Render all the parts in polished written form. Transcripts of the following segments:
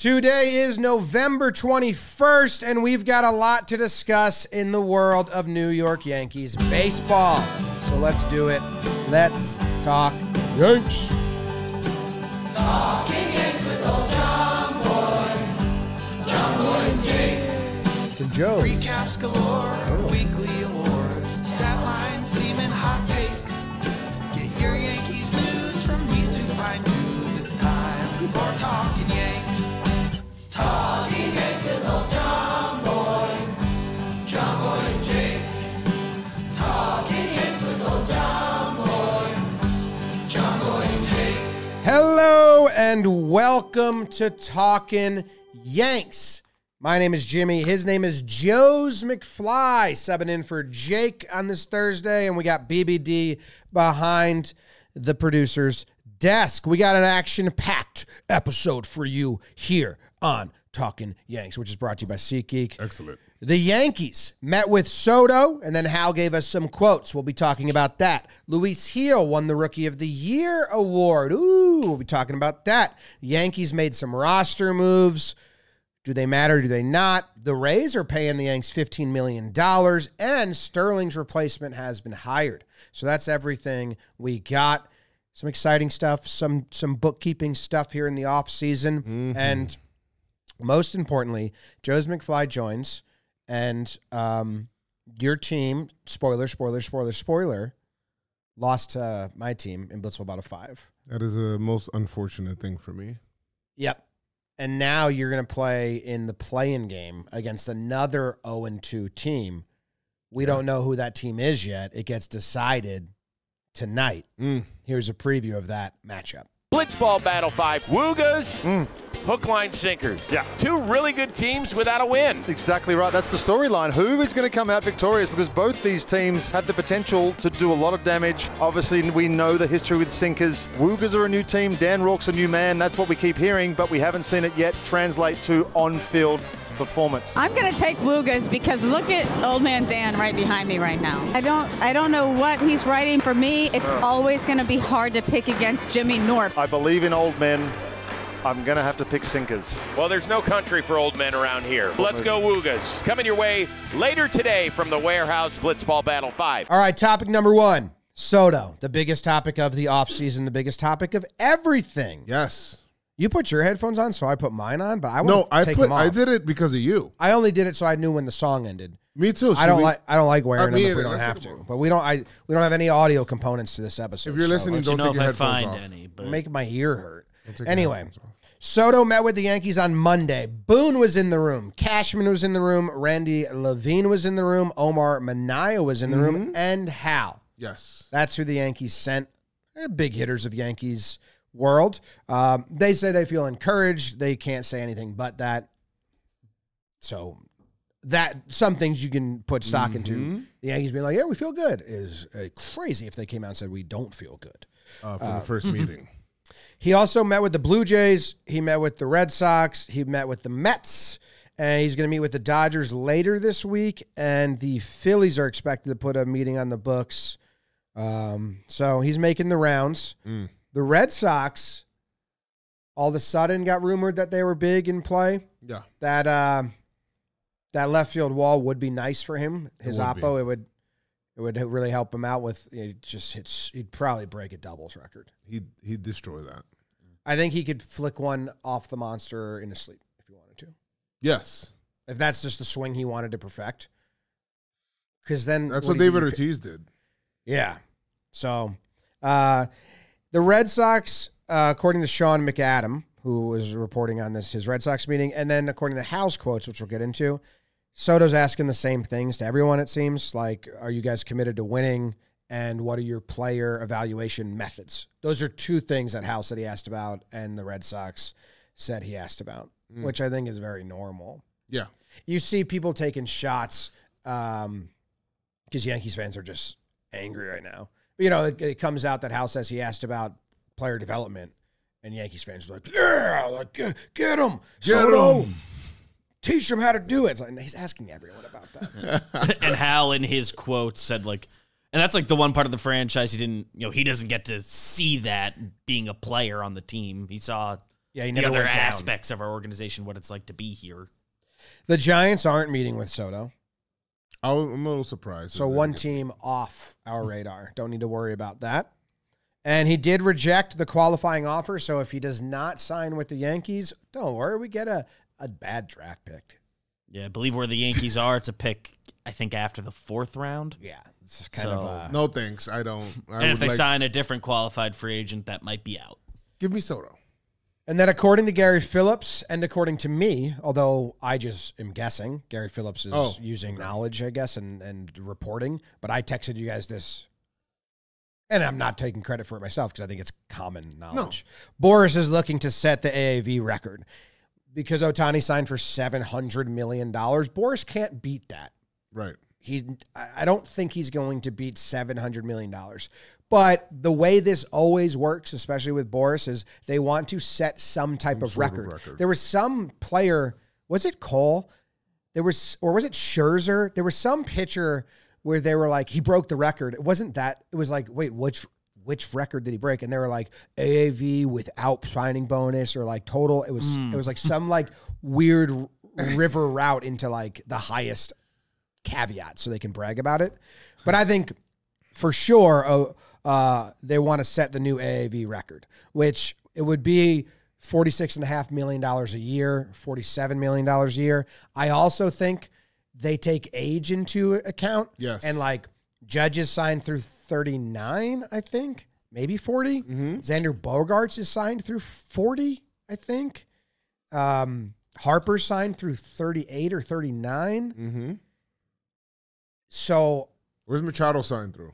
Today is November 21st, and we've got a lot to discuss in the world of New York Yankees baseball. So let's do it. Let's talk Yanks. Talking Yanks with old John Boy and Jake. And Joe. Recaps galore, weekly awards, stat lines, steam and hot takes. Get your Yankees news from these two fine dudes. It's time for Talking Yanks. Talking Yanks with old John Boy and Jake. Talking Yanks with old John Boy and Jake. Hello and welcome to Talkin' Yanks. My name is Jimmy. His name is Joe's McFly, subbing in for Jake on this Thursday, and we got BBD behind the producer's desk. We got an action-packed episode for you here on Talkin' Yanks, which is brought to you by SeatGeek. Excellent. The Yankees met with Soto, and then Hal gave us some quotes. We'll be talking about that. Luis Gil won the Rookie of the Year award. Ooh, we'll be talking about that. The Yankees made some roster moves. Do they matter? Do they not? The Rays are paying the Yanks $15 million, and Sterling's replacement has been hired. So that's everything we got. Some exciting stuff, some bookkeeping stuff here in the offseason. And most importantly, Joe's McFly joins, and your team, spoiler, lost to my team in Blitzball Battle 5. That is a most unfortunate thing for me. Yep. And now you're going to play in the play-in game against another 0-2 team. We don't know who that team is yet. It gets decided tonight. Here's a preview of that matchup. Blitzball Battle 5. Woogas, hook, line, sinkers. Yeah. Two really good teams without a win. Exactly right. That's the storyline. Who is going to come out victorious? Because both these teams have the potential to do a lot of damage. Obviously, we know the history with sinkers. Woogers are a new team. Dan Rourke's a new man. That's what we keep hearing, but we haven't seen it yet translate to on-field performance. I'm going to take Woogas because look at old man Dan right behind me right now. I don't know what he's writing for me. It's always going to be hard to pick against Jimmy Norp. I believe in old men. I'm going to have to pick sinkers. Well, there's no country for old men around here. Let's go Woogas. Coming your way later today from the Warehouse Blitzball Battle 5. All right, topic number one, Soto, the biggest topic of the offseason, the biggest topic of everything. Yes. You put your headphones on, so I put mine on, but I want to take them off. I did it because of you. I only did it so I knew when the song ended. Me too. I don't like wearing them if either. we don't have to. But we don't have any audio components to this episode. If you're listening, don't take your headphones off. Make my ear hurt. Anyway, Soto met with the Yankees on Monday. Boone was in the room. Cashman was in the room. Randy Levine was in the room. Omar Minaya was in the room. And Hal. Yes. That's who the Yankees sent. They're big hitters of Yankees world. They say they feel encouraged. They can't say anything but that. So that some things you can put stock into. The Yankees being like, yeah, we feel good is crazy if they came out and said we don't feel good. For the first meeting. He also met with the Blue Jays. He met with the Red Sox. He met with the Mets. And he's going to meet with the Dodgers later this week. And the Phillies are expected to put a meeting on the books. So he's making the rounds. The Red Sox, all of a sudden, got rumored that they were big in play. Yeah. That left field wall would be nice for him. His oppo, it would really help him out with he'd probably break a doubles record. He'd destroy that. I think he could flick one off the monster in his sleep if he wanted to. Yes. If that's just the swing he wanted to perfect. Because then that's what David Ortiz did. Yeah. So the Red Sox, according to Sean McAdam, who was reporting on his Red Sox meeting, and then according to Hal's quotes, which we'll get into, Soto's asking the same things to everyone, it seems. Like, are you guys committed to winning? And what are your player evaluation methods? Those are two things that Hal said he asked about, and the Red Sox said he asked about, which I think is very normal. Yeah. You see people taking shots because Yankees fans are just angry right now. You know, it comes out that Hal says he asked about player development, and Yankees fans are like, yeah, like, get him. Soto, teach him how to do it. It's like, he's asking everyone about that. And Hal, in his quotes, said, like, and that's like the one part of the franchise he didn't, he doesn't get to see that being a player on the team. He saw Yeah, he the never other went down. aspects of our organization, what it's like to be here. The Giants aren't meeting with Soto. I'm a little surprised. So one team off our radar. Don't need to worry about that. And he did reject the qualifying offer, so if he does not sign with the Yankees, don't worry, we get a bad draft pick. Yeah, I believe where the Yankees are, it's a pick, I think, after the 4th round. Yeah, it's kind of No thanks. I don't. And if they sign a different qualified free agent, that might be out. Give me Soto. And then according to Gary Phillips and according to me, although I just am guessing, Gary Phillips is using knowledge, I guess, and reporting, but I texted you guys this, and I'm not taking credit for it myself because I think it's common knowledge. No. Boris is looking to set the AAV record because Ohtani signed for $700 million. Boris can't beat that. Right. I don't think he's going to beat $700 million. But the way this always works, especially with Boris, is they want to set some type of record. There was some player, was it Cole? Or was it Scherzer? There was some pitcher where they were like, he broke the record. It wasn't that. It was like, wait, which record did he break? And they were like AAV without signing bonus or like total. It was like some like weird river route into like the highest caveat so they can brag about it. But I think for sure they want to set the new AAV record, which it would be $46.5 million a year, $47 million a year. I also think they take age into account. Yes. And like Judges signed through 39, I think, maybe 40. Mm-hmm. Xander Bogaerts is signed through 40, I think. Harper signed through 38 or 39. Mm-hmm. So where's Machado signed through?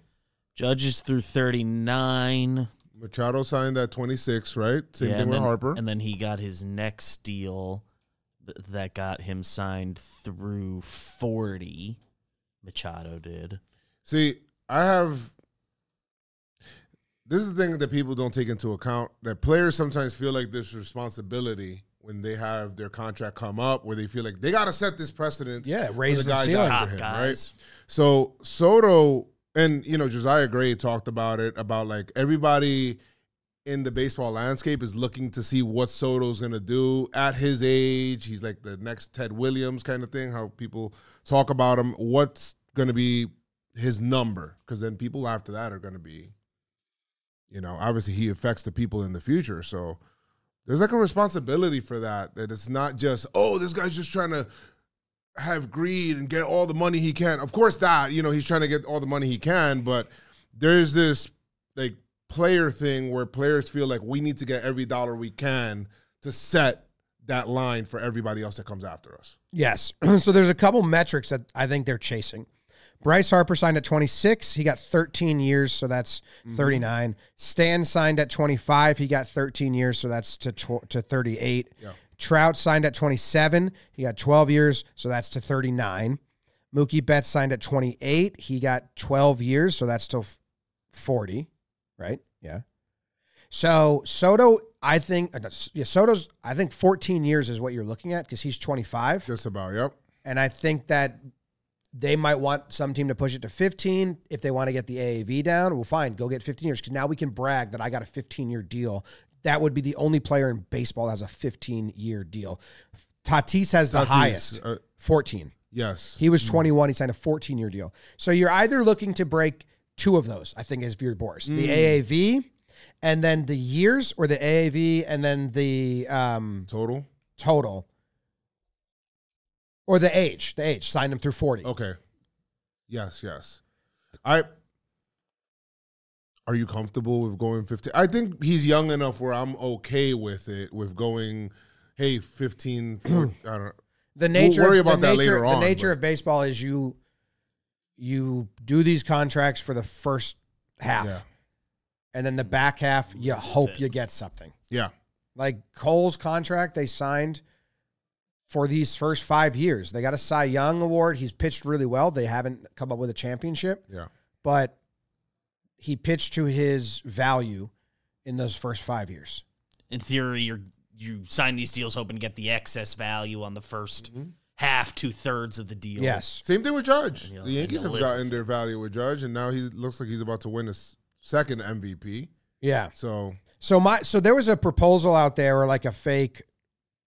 Judges through 39. Machado signed at 26, right? Same thing with Harper. And then he got his next deal that got him signed through 40. Machado did. See, this is the thing that people don't take into account, that players sometimes feel like there's responsibility when they have their contract come up, where they feel like they got to set this precedent. Yeah, raise the guys ceiling. after him, right? So Soto and, Josiah Gray talked about it, about like everybody in the baseball landscape is looking to see what Soto's going to do at his age. He's like the next Ted Williams kind of thing, how people talk about him. What's going to be his number? Because then people after that are going to be, obviously he affects the people in the future. So there's like a responsibility for that it's not just, this guy's just trying to have greed and get all the money he can. Of course that, he's trying to get all the money he can, but there's this like player thing where players feel like we need to get every dollar we can to set that line for everybody else that comes after us. Yes. So there's a couple metrics that I think they're chasing. Bryce Harper signed at 26. He got 13 years, so that's 39. Stan signed at 25. He got 13 years, so that's to 38. Yeah. Trout signed at 27. He got 12 years, so that's to 39. Mookie Betts signed at 28. He got 12 years, so that's till 40, right? Yeah. So Soto, I think 14 years is what you're looking at because he's 25. Just about, yep. And I think that they might want some team to push it to 15 if they want to get the AAV down. Well, fine, go get 15 years because now we can brag that I got a 15-year deal. That would be the only player in baseball that has a 15-year deal. Tatis has the highest, 14. Yes. He was 21. He signed a 14-year deal. So you're either looking to break two of those, I think, as your Boris. The AAV and then the years, or the AAV and then the total. Or the age. Sign him through 40. Okay. Yes. Are you comfortable with going 15? I think he's young enough where I'm okay with it, with going, 15, 14, I don't know. We'll worry about that later on. The nature of baseball is you do these contracts for the first half. Yeah. And then the back half, you hope you get something. Yeah. Like Cole's contract, they signed for these first 5 years. They got a Cy Young award. He's pitched really well. They haven't come up with a championship. Yeah. But he pitched to his value in those first 5 years. In theory, you sign these deals hoping to get the excess value on the first half, 2/3 of the deal. Yes. Same thing with Judge. And, the Yankees have gotten their value with Judge, and now he looks like he's about to win a second MVP. Yeah. So So there was a proposal out there, or like a fake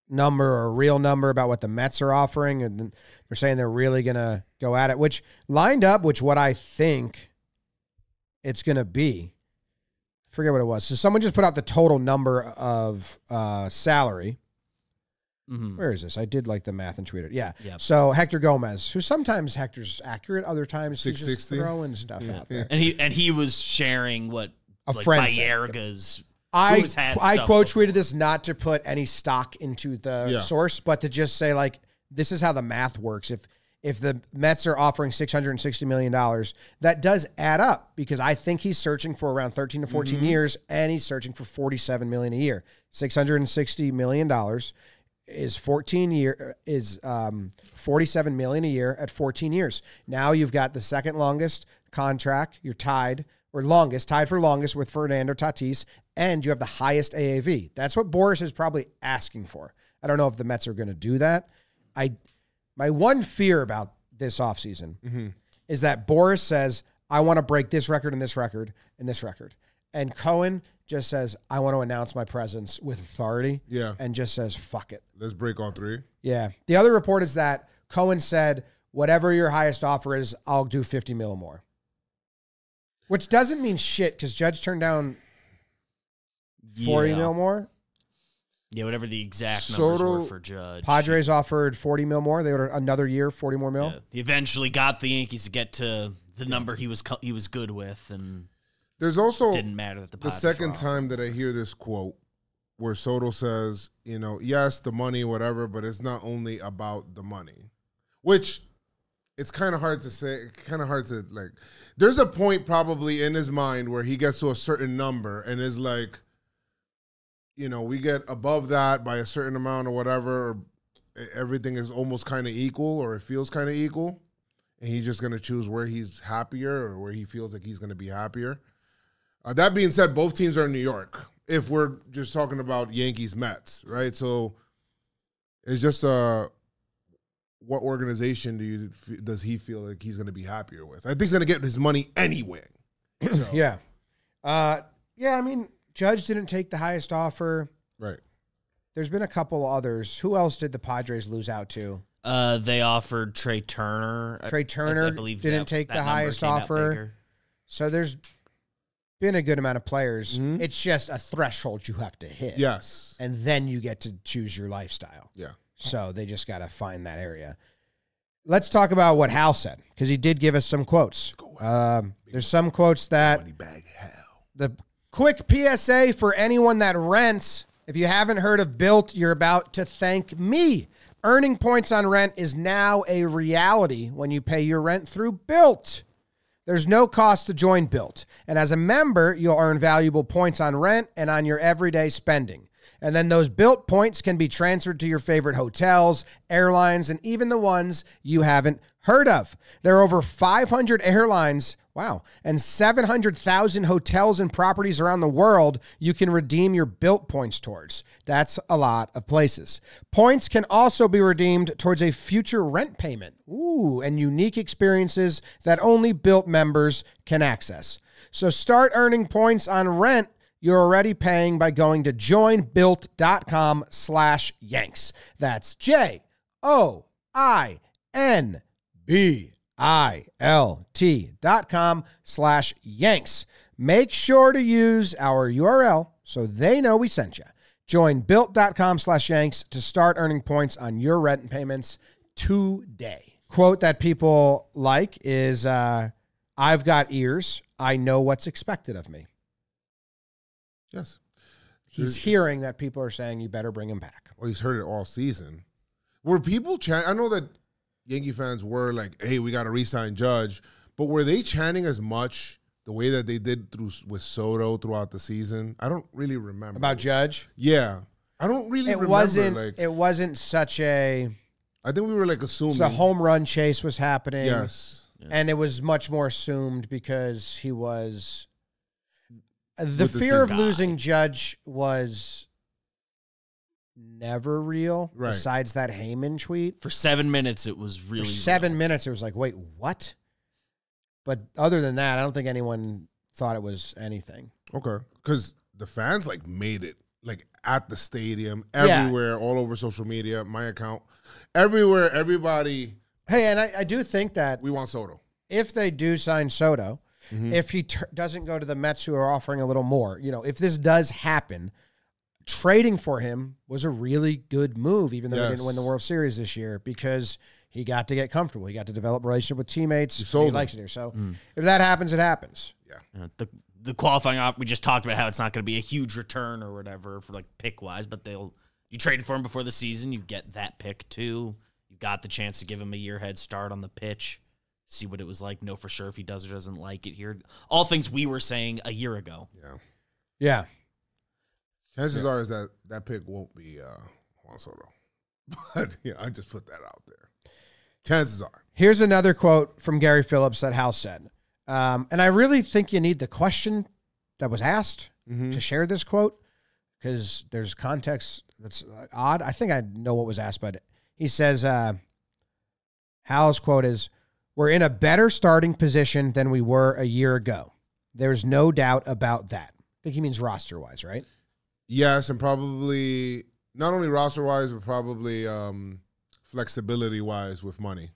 number or a real number about what the Mets are offering, and they're saying they're really going to go at it, which lined up, which what I think it's going to be. I forget what it was. So someone just put out the total number of salary. Mm-hmm. Where is this? I did like the math and tweeted. Yeah. Yep. So Hector Gomez, who sometimes Hector's accurate, other times he's just throwing stuff out there. And he was sharing what a friend Bayerga's. I quote tweeted this not to put any stock into the source, but to just say, like, this is how the math works. If the Mets are offering $660 million, that does add up, because I think he's searching for around 13 to 14 years, and he's searching for $47 million a year. $660 million is $47 million a year at 14 years. Now you've got the second longest contract. You're tied for longest with Fernando Tatis, and you have the highest AAV. That's what Boris is probably asking for. I don't know if the Mets are going to do that. My one fear about this offseason is that Boris says, I want to break this record and this record and this record. And Cohen just says, I want to announce my presence with authority. Yeah. And just says, fuck it. Let's break all three. Yeah. The other report is that Cohen said, whatever your highest offer is, I'll do $50 million more. Which doesn't mean shit, because Judge turned down $40 million more. Yeah, whatever the exact numbers were for Judge. Padres offered $40 million more. They ordered another year, $40 more mil. Yeah. He eventually got the Yankees to get to the number he was good with, and there's also didn't matter that the Padres second time that I hear this quote where Soto says, yes, the money, whatever, but it's not only about the money, which it's kind of hard to say. Like, there's a point probably in his mind where he gets to a certain number and is like, we get above that by a certain amount or whatever, or everything is almost kind of equal, or it feels kind of equal, and he's just going to choose where he's happier or where he feels like he's going to be happier. That being said, both teams are in New York, if we're just talking about Yankees Mets, right? So it's just what organization does he feel like he's going to be happier with? I think he's going to get his money anyway. So. Yeah. I mean, Judge didn't take the highest offer. Right. There's been a couple others. Who else did the Padres lose out to? They offered Trey Turner. Trey Turner I believe didn't take the highest offer. So there's been a good amount of players. Mm-hmm. It's just a threshold you have to hit. Yes. And then you get to choose your lifestyle. Yeah. So they just got to find that area. Let's talk about what Hal said, because he did give us some quotes. There's some quotes that money bag Hal. The quick PSA for anyone that rents. If you haven't heard of Built, you're about to thank me. Earning points on rent is now a reality when you pay your rent through Built. There's no cost to join Built. And as a member, you'll earn valuable points on rent and on your everyday spending. And then those Built points can be transferred to your favorite hotels, airlines, and even the ones you haven't heard of. There are over 500 airlines, and 700,000 hotels and properties around the world you can redeem your Built points towards. That's a lot of places. Points can also be redeemed towards a future rent payment. And unique experiences that only Built members can access. So start earning points on rent you're already paying by going to joinbuilt.com/Yanks. That's JOINBILT.com/Yanks. Make sure to use our URL so they know we sent you. Join built.com/Yanks to start earning points on your rent payments today. Quote that people like is, I've got ears. I know what's expected of me. Yes. He's hearing that people are saying you better bring him back. Well, he's heard it all season. Were people chanting? I know that Yankee fans were like, hey, we got to re-sign Judge. But were they chanting as much the way that they did with Soto throughout the season? I don't really remember. About Judge? Yeah. I don't really remember. It wasn't such a... I think we were like assuming. The home run chase was happening. Yes. Yeah. And it was much more assumed because he was... The fear of losing Judge was never real, right? Besides that Heyman tweet. For 7 minutes, it was really... For 7 minutes, it was like, wait, what? But other than that, I don't think anyone thought it was anything. Okay. Because the fans like made it like at the stadium, everywhere, all over social media, my account, everywhere, everybody. Hey, and I do think that We want Soto. if they do sign Soto, if he doesn't go to the Mets who are offering a little more, if this does happen, trading for him was a really good move, even though he didn't win the World Series this year, because he got to get comfortable. He got to develop a relationship with teammates. He likes it here. So if that happens, it happens. Yeah. The qualifying op, we just talked about how it's not going to be a huge return or whatever for like pick wise, but you traded for him before the season, you get that pick too. You got the chance to give him a year head start on the pitch, see what it was like, know for sure if he does or doesn't like it here. All things we were saying a year ago. Yeah. Chances are is that pick won't be Juan Soto. But I just put that out there. Chances are. Here's another quote from Gary Phillips that Hal said. And I really think you need the question that was asked to share this quote, because there's context that's odd. I think I know what was asked, but he says, Hal's quote is, "We're in a better starting position than we were a year ago. There's no doubt about that." I think he means roster-wise, right? Yes, and probably not only roster-wise, but probably flexibility-wise with money.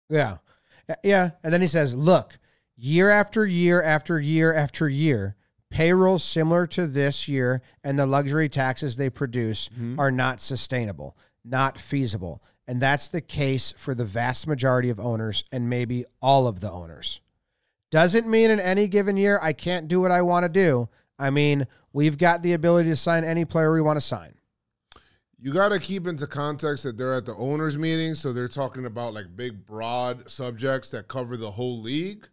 Yeah. Yeah. And then he says, "Look, year after year after year after year, payrolls similar to this year and the luxury taxes they produce are not sustainable, not feasible. And that's the case for the vast majority of owners and maybe all of the owners. Doesn't mean in any given year I can't do what I want to do. I mean, we've got the ability to sign any player we want to sign." You got to keep into context that they're at the owners' meeting, so they're talking about like big, broad subjects that cover the whole league,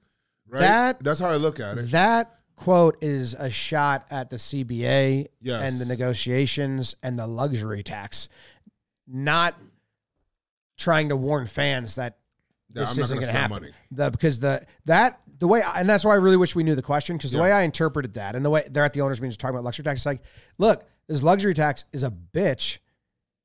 right? That's how I look at it. That quote is a shot at the CBA Yes. and the negotiations and the luxury tax, not trying to warn fans that this I'm not isn't gonna going to spend happen. money. Because the way, and that's why I really wish we knew the question, because the way I interpreted that and the way they're at the owners' meetings talking about luxury tax, it's like, look, this luxury tax is a bitch.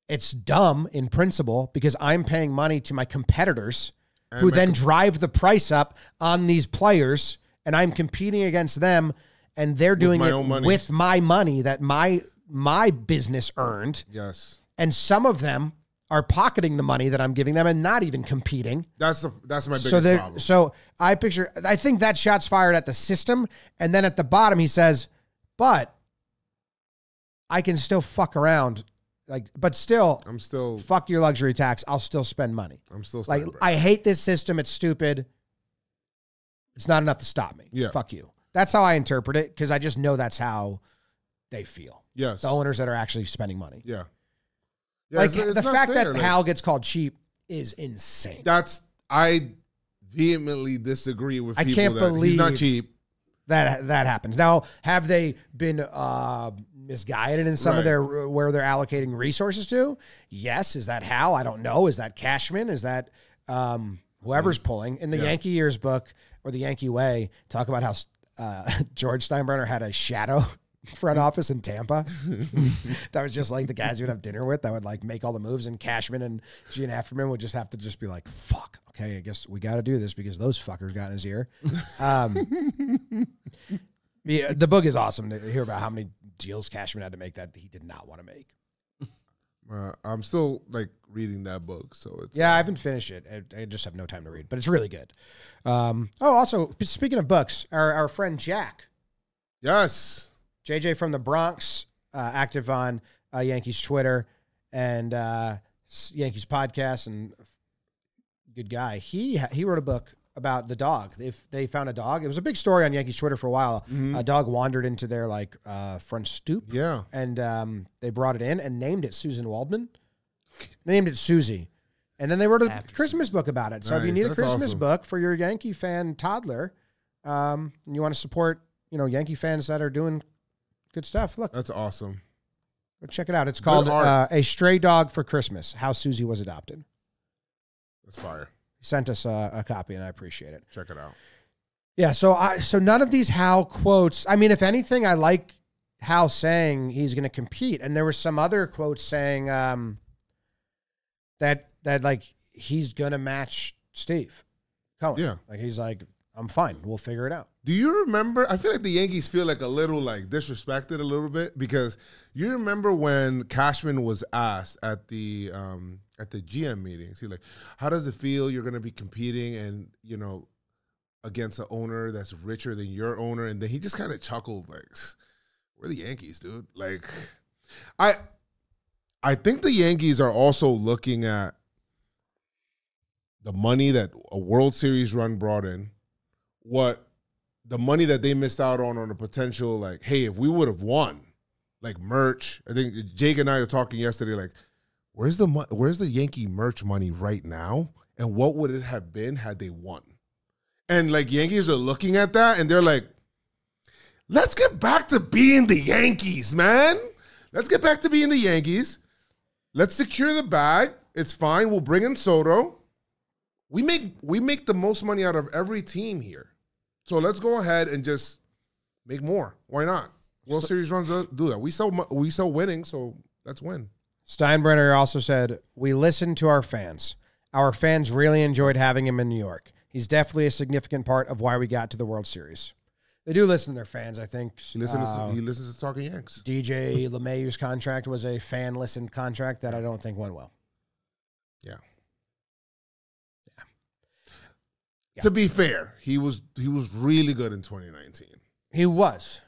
It's dumb in principle because I'm paying money to my competitors who then drive the price up on these players, and I'm competing against them, and they're doing it with my money that my business earned. Yes. And some of them are pocketing the money that I'm giving them and not even competing. That's my biggest problem. So I think that shot's fired at the system, and then at the bottom he says, but I can still fuck around. But still, I'm still fuck your luxury tax. I'll still spend money. I'm still like, I hate this system. It's stupid. It's not enough to stop me. Yeah. Fuck you. That's how I interpret it, because I just know that's how they feel. Yes. The owners that are actually spending money. Yeah. Like the fact that Hal gets called cheap is insane. I vehemently disagree with people. I can't believe he's not cheap. That happens. Now, have they been misguided in some of where they're allocating resources to? Yes. Is that Hal? I don't know. Is that Cashman? Is that whoever's pulling? In the Yankee Years book or the Yankee Way, talk about how George Steinbrenner had a shadow front office in Tampa that was just like the guys you would have dinner with that would like make all the moves, and Cashman and Gene Afterman would just have to just be like, fuck, okay, I guess we got to do this because those fuckers got in his ear. The book is awesome to hear about how many deals Cashman had to make that he did not want to make. I'm still like reading that book, so it's I haven't finished it. I just have no time to read, but it's really good. Also, speaking of books, our friend Jack, JJ from the Bronx, active on Yankees Twitter and Yankees podcast, and good guy. He wrote a book about the dog. They found a dog. It was a big story on Yankees Twitter for a while. A dog wandered into their front stoop. Yeah. And they brought it in and named it Susan Waldman. They named it Susie. And then they wrote a Christmas book about it. So if you need a Christmas book for your Yankee fan toddler, and you want to support, Yankee fans that are doing good stuff, look. That's awesome. Go check it out. It's called A Stray Dog for Christmas, How Susie Was Adopted. That's fire. Sent us a copy, and I appreciate it. Check it out. Yeah, so none of these Hal quotes. I mean, if anything, I like Hal saying he's going to compete, and there were some other quotes saying that like he's going to match Steve Cohen. Yeah, like he's like, I'm fine. We'll figure it out. Do you remember? I feel like the Yankees feel like a little like disrespected a little bit because you remember when Cashman was asked at the GM meetings, he's like, "How does it feel? You're going to be competing and against an owner that's richer than your owner," and then he just kind of chuckled like, "We're the Yankees, dude." Like, I think the Yankees are also looking at the money that a World Series run brought in, what the money that they missed out on the potential, like, hey, if we would have won, like merch. I think Jake and I were talking yesterday, like, where's the Yankee merch money right now, and what would it have been had they won? And like Yankees are looking at that, and they're like, let's get back to being the Yankees, man. Let's get back to being the Yankees. Let's secure the bag. It's fine. We'll bring in Soto. We make the most money out of every team here. So let's go ahead and just make more. Why not? World Series runs do that. We sell winning, so let's win. Steinbrenner also said, we listened to our fans. Our fans really enjoyed having him in New York. He's definitely a significant part of why we got to the World Series. They do listen to their fans, I think. He listens to Talkin Yanks. DJ LeMahieu's contract was a fan-listened contract that I don't think went well. Yeah. Yeah. To be fair, he was really good in 2019. He was.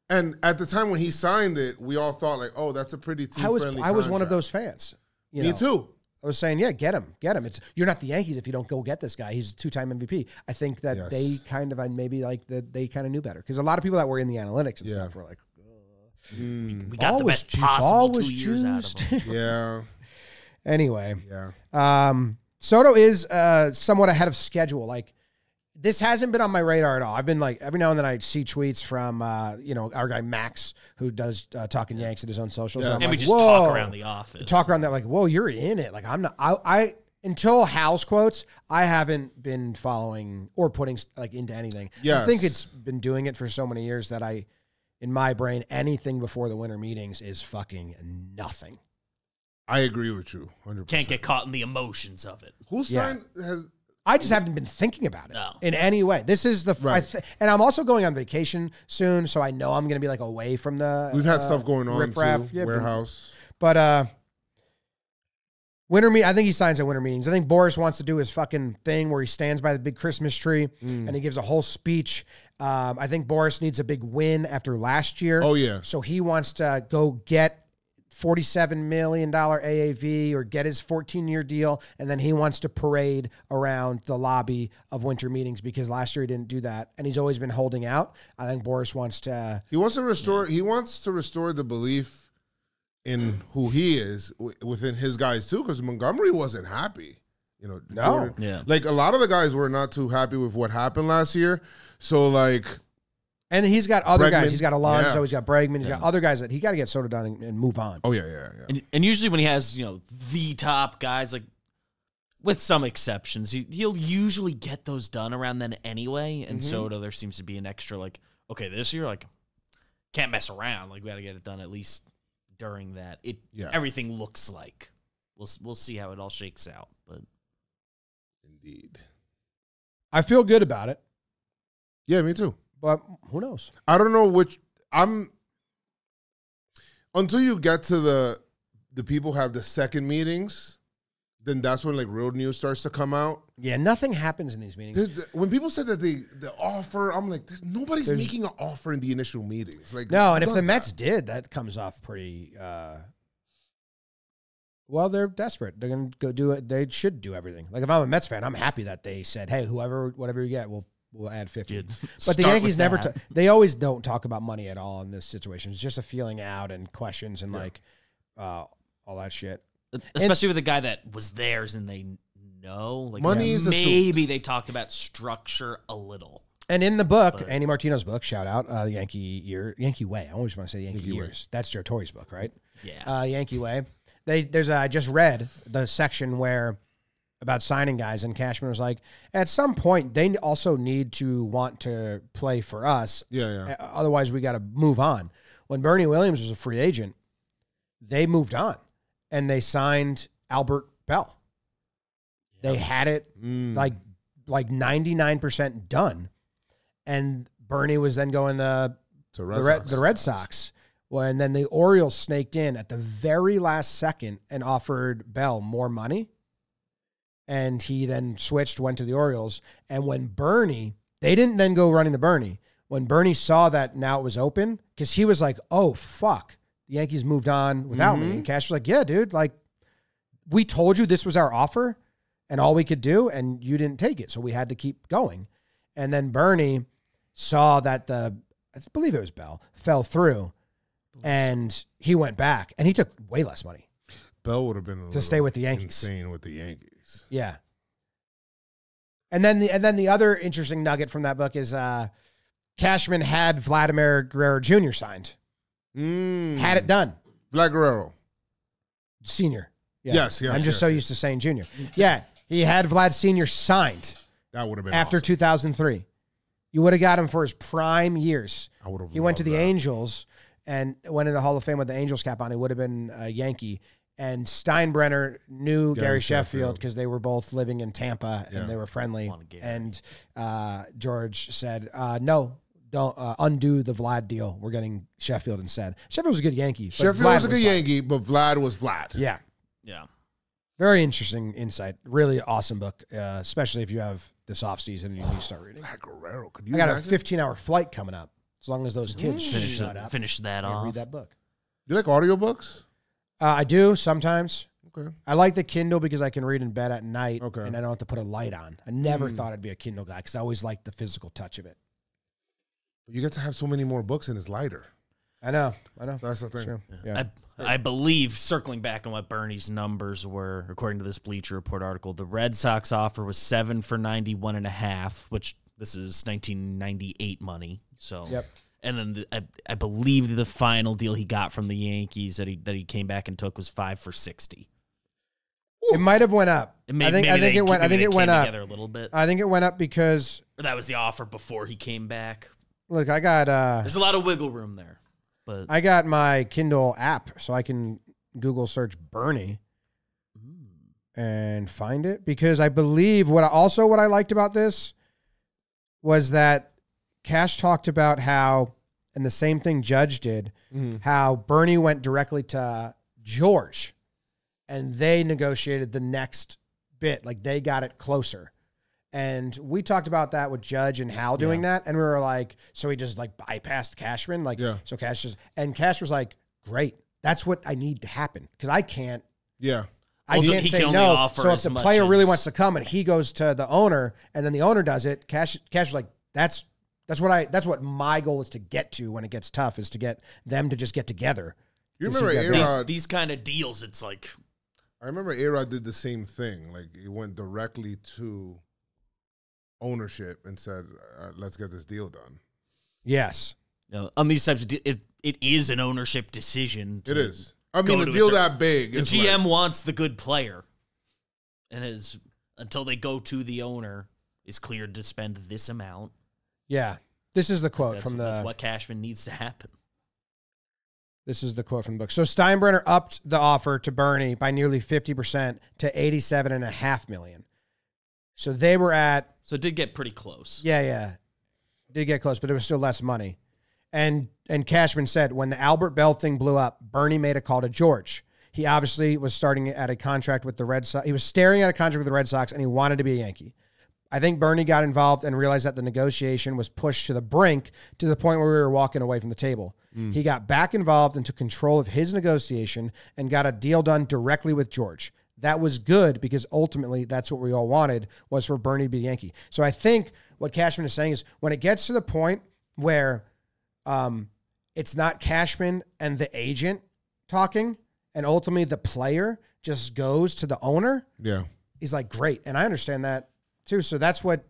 And at the time when he signed it, we all thought like, oh, that's a pretty team-friendly contract. I was one of those fans. Me too. I was saying, yeah, get him. You're not the Yankees if you don't go get this guy. He's a 2-time MVP. I think that they kind of knew better because a lot of people that were in the analytics and stuff were like, we got the best possible 2 years out of him. Yeah. Anyway, yeah. Soto is somewhat ahead of schedule. Like, this hasn't been on my radar at all. I've been like, every now and then I see tweets from, our guy Max, who does Talkin Yanks at his own socials. Yeah. And And I'm we like, just whoa. talk around the office. Talk around that, like, whoa, you're in it. Like, I'm not, I until Hal's quotes, I haven't been following or putting like into anything. Yes. I think it's been doing it for so many years that in my brain, anything before the winter meetings is fucking nothing. I agree with you 100%. Can't get caught in the emotions of it. Who signed I just haven't been thinking about it in any way. This is and I'm also going on vacation soon, so I know I'm going to be like away from the. We've had stuff going on riffraff. too. Warehouse, but I think he signs at winter meetings. I think Boris wants to do his fucking thing where he stands by the big Christmas tree and he gives a whole speech. I think Boris needs a big win after last year. Oh yeah, so he wants to go get $47 million AAV or get his 14-year deal, and then he wants to parade around the lobby of winter meetings because last year he didn't do that, and he's always been holding out. I think Boris wants to. He wants to restore. He wants to restore the belief in who he is within his guys too, because Montgomery wasn't happy. No. Jordan, Yeah. Like a lot of the guys were not too happy with what happened last year. So like. And he's got other Bregman, guys. He's got Alonso. yeah. He's got Bregman. He's got other guys that he got to get Soto done and move on. Oh yeah. And usually when he has, the top guys, like with some exceptions, he'll usually get those done around then anyway. And Soto, there seems to be an extra like, okay, this year, like, can't mess around. Like, we got to get it done at least during that. Everything looks like. We'll see how it all shakes out. But Indeed. I feel good about it, Yeah, me too. but who knows? I don't know until you get to the people have the second meetings, then that's when like real news starts to come out. Yeah, nothing happens in these meetings. When people said that the offer, I'm like, nobody's making an offer in the initial meetings. Like No, and who if the does Mets that? did, that comes off pretty. Well, they're desperate. They're going to go do it. They should do everything. Like if I'm a Mets fan, I'm happy that they said, "Hey, whatever you get, we'll add 50." But the Yankees never. They always don't talk about money at all in this situation. It's just a feeling out and questions and all that shit. especially with a guy that was theirs and they know. Like Money is maybe they talked about structure a little. And in the book, Andy Martino's book, shout out, Yankee Way. I always want to say Yankee Years. That's Joe Torre's book, right? Yeah. Yankee Way. I just read the section where about signing guys, and Cashman was like, at some point, they also need to want to play for us. Yeah. Otherwise, we got to move on. When Bernie Williams was a free agent, they moved on, and they signed Albert Bell. They had it like 99% done and Bernie was then going to To the Red Sox. Well, and then the Orioles snaked in at the very last second and offered Bell more money. And he then switched, went to the Orioles. And when Bernie, they didn't then go running to Bernie. When Bernie saw that now it was open, because he was like, oh, fuck, the Yankees moved on without me. And Cash was like, yeah, dude, like, we told you this was our offer and all we could do, and you didn't take it. So we had to keep going. And then Bernie saw that I believe it was Bell, fell through, and he went back, and he took way less money. Bell would have been to stay with the Yankees. Insane with the Yankees. Yeah. And then the other interesting nugget from that book is Cashman had Vladimir Guerrero Jr. signed. Had it done. Vlad Guerrero. Senior. Yeah. Yes. I'm just so used to saying junior. Yeah. He had Vlad Sr. signed. That would have been after awesome. 2003. You would have got him for his prime years. I would have. He went to the that. Angels and went in the Hall of Fame with the Angels cap on. He would have been a Yankee. And Steinbrenner knew Gary Sheffield because they were both living in Tampa and they were friendly. And George said, no, don't undo the Vlad deal. We're getting Sheffield instead. Sheffield was a good Yankee. Sheffield was a good Yankee, but Vlad was Vlad. Yeah. Yeah. Very interesting insight. Really awesome book, especially if you have this offseason and you need to start reading. Vlad Guerrero. Could you I got imagine? a 15-hour flight coming up. As long as those kids finish that off. Read that book. You like audiobooks? I do sometimes. Okay. I like the Kindle because I can read in bed at night Okay. and I don't have to put a light on. I never thought I'd be a Kindle guy because I always liked the physical touch of it. You get to have so many more books and it's lighter. I know. That's the thing. True. Yeah. I believe, circling back on what Bernie's numbers were, according to this Bleacher Report article, the Red Sox offer was 7 for 91.5, which this is 1998 money. So, Yep. And then I believe the final deal he got from the Yankees that he came back and took was 5 for 60. It might have went up. And I think it went up. A little bit. I think it went up because Or that was the offer before he came back. look, I got There's a lot of wiggle room there. But I got my Kindle app so I can Google search Bernie and find it because I believe what I liked about this was that Cash talked about how, and the same thing Judge did, how Bernie went directly to George and they negotiated the next bit. Like they got it closer. And we talked about that with Judge and Hal doing that. And we were like, so he just like bypassed Cashman. Like, so Cash was like, great. That's what I need to happen. Cause I can't. Yeah. I can't say no. So if the player really wants to come and he goes to the owner and then the owner does it, Cash was like, that's what my goal is to get to when it gets tough is to get them to just get together. You remember A-Rod? These kind of deals, it's like. I remember A-Rod did the same thing. Like he went directly to ownership and said, let's get this deal done. Yes. On these types of it is an ownership decision. It is. I mean, a deal that big. The GM wants the good player. And until they go to the owner, is cleared to spend this amount. Yeah. This is the quote That's what Cashman needs to happen. This is the quote from the book. So Steinbrenner upped the offer to Bernie by nearly 50% to $87.5 million. So they were at. So it did get pretty close. Yeah. Did get close, but it was still less money. And Cashman said when the Albert Bell thing blew up, Bernie made a call to George. He obviously was starting at a contract with the Red Sox. He was staring at a contract with the Red Sox, and he wanted to be a Yankee. I think Bernie got involved and realized that the negotiation was pushed to the brink to the point where we were walking away from the table. He got back involved and took control of his negotiation and got a deal done directly with George. That was good because ultimately that's what we all wanted was for Bernie to be a Yankee. So I think what Cashman is saying is when it gets to the point where it's not Cashman and the agent talking and ultimately the player just goes to the owner. Yeah. He's like, great. And I understand that too. So that's what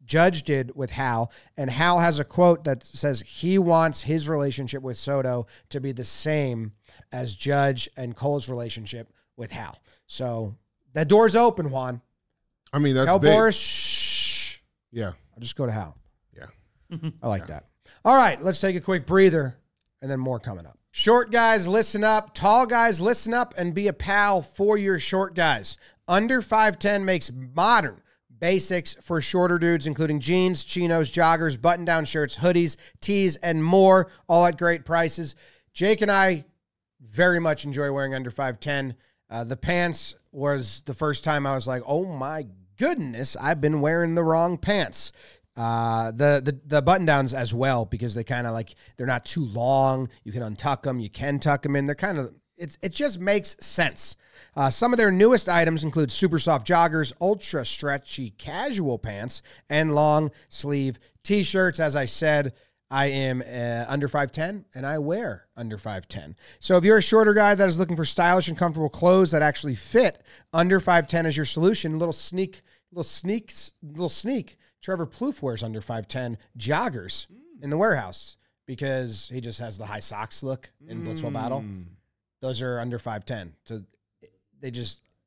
Judge did with Hal. And Hal has a quote that says he wants his relationship with Soto to be the same as Judge and Cole's relationship with Hal. So that door's open, Juan. I mean, that's Tell big. Boris, shh. Yeah. I'll just go to Hal. Yeah. I like that. All right, let's take a quick breather and then more coming up. Short guys, listen up. Tall guys, listen up and be a pal for your short guys. Under 5'10" makes modern basics for shorter dudes, including jeans, chinos, joggers, button-down shirts, hoodies, tees, and more, all at great prices. Jake and I very much enjoy wearing under 5'10". The pants was the first time I was like, oh my goodness, I've been wearing the wrong pants. The button downs as well, because they kind of like, they're not too long. You can untuck them. You can tuck them in. They're kind of, it just makes sense. Some of their newest items include super soft joggers, ultra stretchy casual pants, and long sleeve t-shirts. As I said, I am under 5'10", and I wear under 5'10". So if you're a shorter guy that is looking for stylish and comfortable clothes that actually fit, under 5'10" is your solution. Little sneak. Trevor Plouffe wears under 5'10" joggers in the warehouse because he just has the high socks look in Blitzwell Battle. Those are under 5'10". So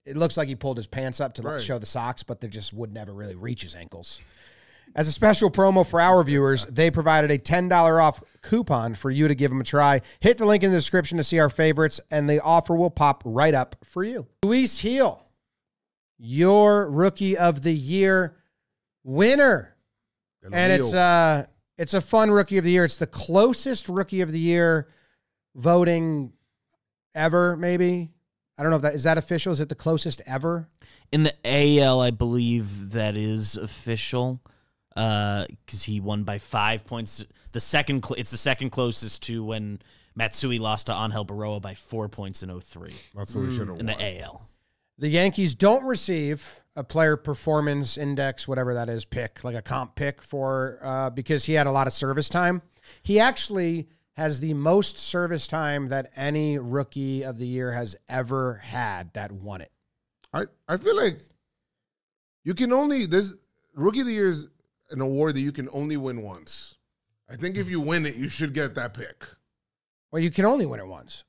it looks like he pulled his pants up to show the socks, but they just would never really reach his ankles. As a special promo for our viewers, they provided a $10 off coupon for you to give them a try. Hit the link in the description to see our favorites, and the offer will pop right up for you. Luis Gil, your Rookie of the Year winner. And it's a fun Rookie of the Year. It's the closest Rookie of the Year voting ever, maybe. I don't know if is that official? Is it the closest ever? In the AL, I believe that is official. Because he won by 5 points. It's the second closest to when Matsui lost to Angel Baroa by 4 points in 2003. That's what we should have in the AL. The Yankees don't receive a player performance index, whatever that is, pick, like a comp pick for because he had a lot of service time. He actually has the most service time that any Rookie of the Year has ever had that won it. I feel like you can only, this Rookie of the Year is an award that you can only win once. I think if you win it, you should get that pick. Well, you can only win it once.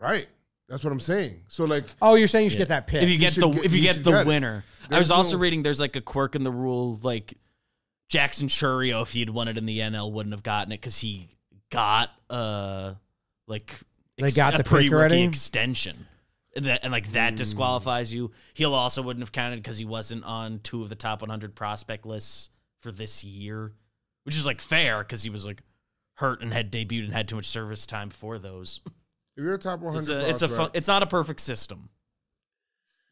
Right. That's what I'm saying. So like, oh, you're saying you should get that pick. If you get the winner. I was also reading there's like a quirk in the rule, like Jackson Churio, if he'd won it in the NL, wouldn't have gotten it because he got the pre-rookie extension. And that disqualifies you. He'll also wouldn't have counted because he wasn't on 2 of the top 100 prospect lists for this year, which is like fair because he was like hurt and had debuted and had too much service time for those. If you're a top 100, it's not a perfect system.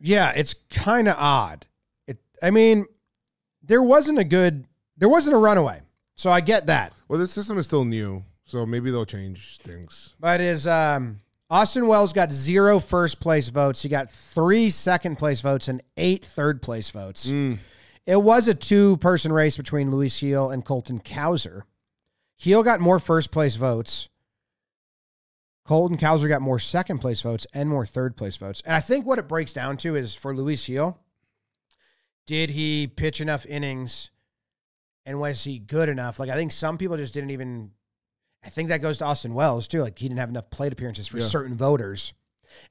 Yeah, it's kind of odd. There wasn't a runaway, so I get that. Well, the system is still new, so maybe they'll change things. But Austin Wells got 0 first place votes. He got 3 second place votes and 8 third place votes. It was a 2-person race between Luis Gil and Colton Cowser. Gil got more first place votes. Colton Cowser got more second place votes and more third place votes. And I think what it breaks down to is for Luis Gil, did he pitch enough innings and was he good enough? Like, I think some people just didn't even, I think that goes to Austin Wells too. Like, he didn't have enough plate appearances for certain voters.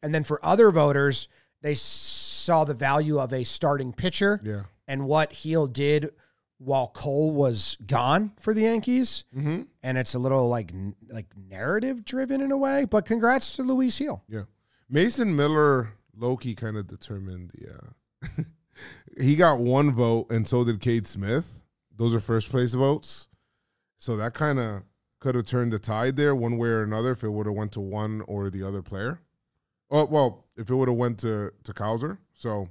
And then for other voters, they saw the value of a starting pitcher. Yeah. And what Gil did while Cole was gone for the Yankees. Mm-hmm. And it's a little like narrative driven in a way, but congrats to Luis Gil. Yeah. Mason Miller, low-key kind of determined the, he got 1 vote and so did Cade Smith. Those are first place votes. So that kind of could have turned the tide there one way or another if it would have went to one or the other player. Oh, well, if it would have went to Cowser. So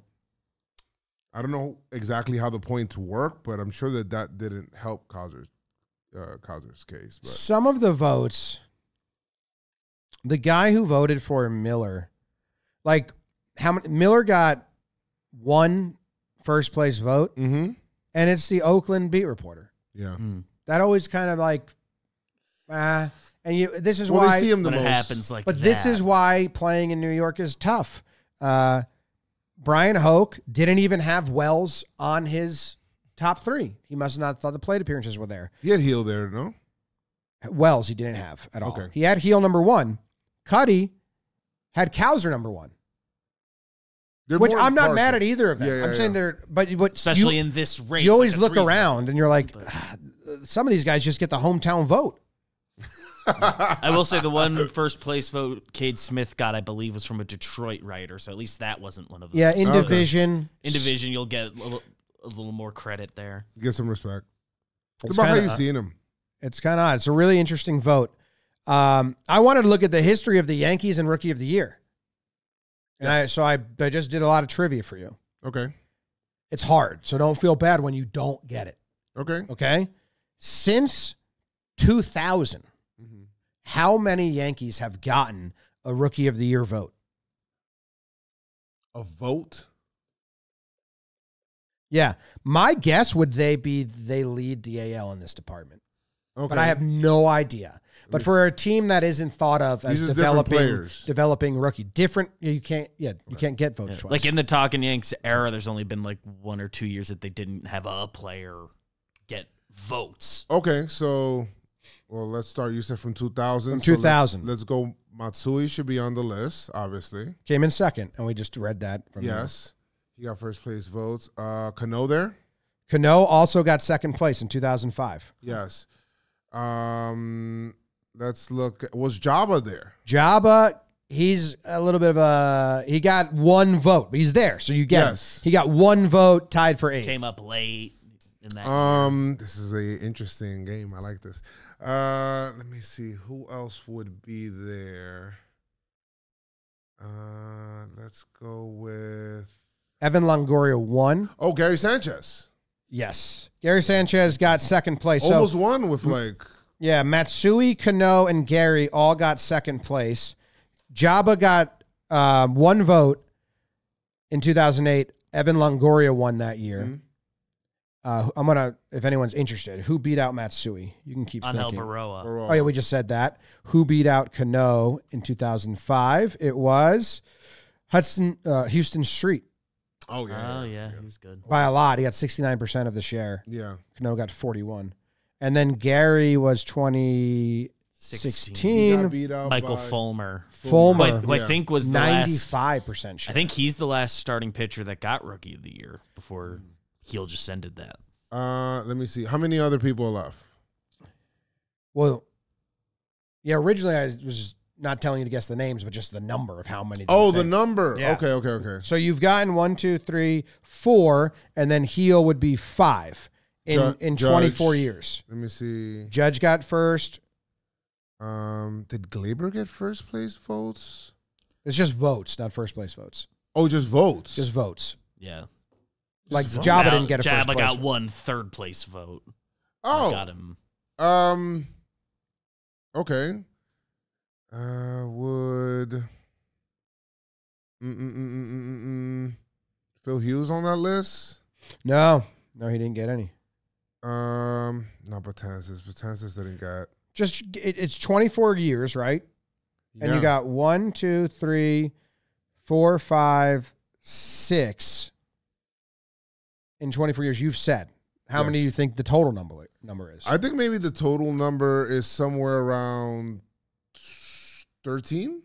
I don't know exactly how the points work, but I'm sure that didn't help Cowser's case. But some of the votes, the guy who voted for Miller, like Miller got 1 first place vote, and it's the Oakland beat reporter. Yeah, that always kind of like, and this is why they see him the most. It happens like, but this is why playing in New York is tough. Brian Hoke didn't even have Wells on his top 3. He must have not thought the plate appearances were there. He had Gil there, no? Wells he didn't have at all. Okay. He had Gil number 1. Cuddy had Cowser number 1. Which I'm not mad at either of them. I'm saying they're, but especially in this race, you always look around and you're like, some of these guys just get the hometown vote. I will say the 1 first place vote Cade Smith got, I believe, was from a Detroit writer, so at least that wasn't one of them. Yeah, in division. In division, you'll get a little more credit there. Get some respect. It's It's about how kinda- you seen him. It's kind of odd. It's a really interesting vote. I wanted to look at the history of the Yankees and Rookie of the Year. And I just did a lot of trivia for you. Okay. It's hard, so don't feel bad when you don't get it. Okay. Okay? Since 2000, how many Yankees have gotten a Rookie of the Year vote? A vote? Yeah. My guess would they lead the AL in this department. Okay. But I have no idea. But for a team that isn't thought of as These are different developing players. rookie, different you can't get votes twice. Like in the Talkin Yanks era, there's only been like 1 or 2 years that they didn't have a player get votes. Okay, so let's start. You said from 2000. From So 2000. let's go. Matsui should be on the list, obviously. Came in second, and we just read that from Yes. He got first place votes. Cano there? Cano also got second place in 2005. Yes. Let's look. Was Jabba there? Jabba, he's a little bit of he got one vote, but he's there, so you get Yes. him. He got one vote, tied for 8th. Came up late in that. This is a interesting game. I like this. Let me see. Who else would be there? Let's go with Evan Longoria won. Oh, Gary Sanchez. Yes. Gary Sanchez got second place. So, Almost won with like yeah, Matsui, Cano, and Gary all got second place. Jabba got one vote in 2008. Evan Longoria won that year. I'm going to, if anyone's interested, who beat out Matsui? You can keep Angel thinking. Baroa. Oh, yeah, we just said that. Who beat out Cano in 2005? It was Houston Street Oh yeah. Oh, yeah, he was good. by a lot. He got 69% of the share. Yeah. Cano got 41. And then Gary was 2016. Got beat out Michael by Fulmer. Fulmer, Who I think was the last. 95% share. I think he's the last starting pitcher that got Rookie of the Year before Heel just ended that. Let me see. How many other people are left? Well, yeah, originally I was just not telling you to guess the names, but just the number of how many. Oh, the number. Yeah. Okay. So you've gotten 1, 2, 3, 4, and then Heel would be 5 in 24 Judge. years. Let me see. Judge got first. Did Glaber get first place votes? It's just votes, not first place votes. Oh, just votes. Just votes. Yeah. Like Jabba didn't get a first Jabba place. got one third place vote. Oh. Got him. Okay. Would Phil Hughes on that list? No, he didn't get any. No, Betances didn't get. Just it's 24 years, right? And you got 1, 2, 3, 4, 5, 6 in 24 years. You've said how many do you think the total number is? I think maybe the total number is somewhere around 13.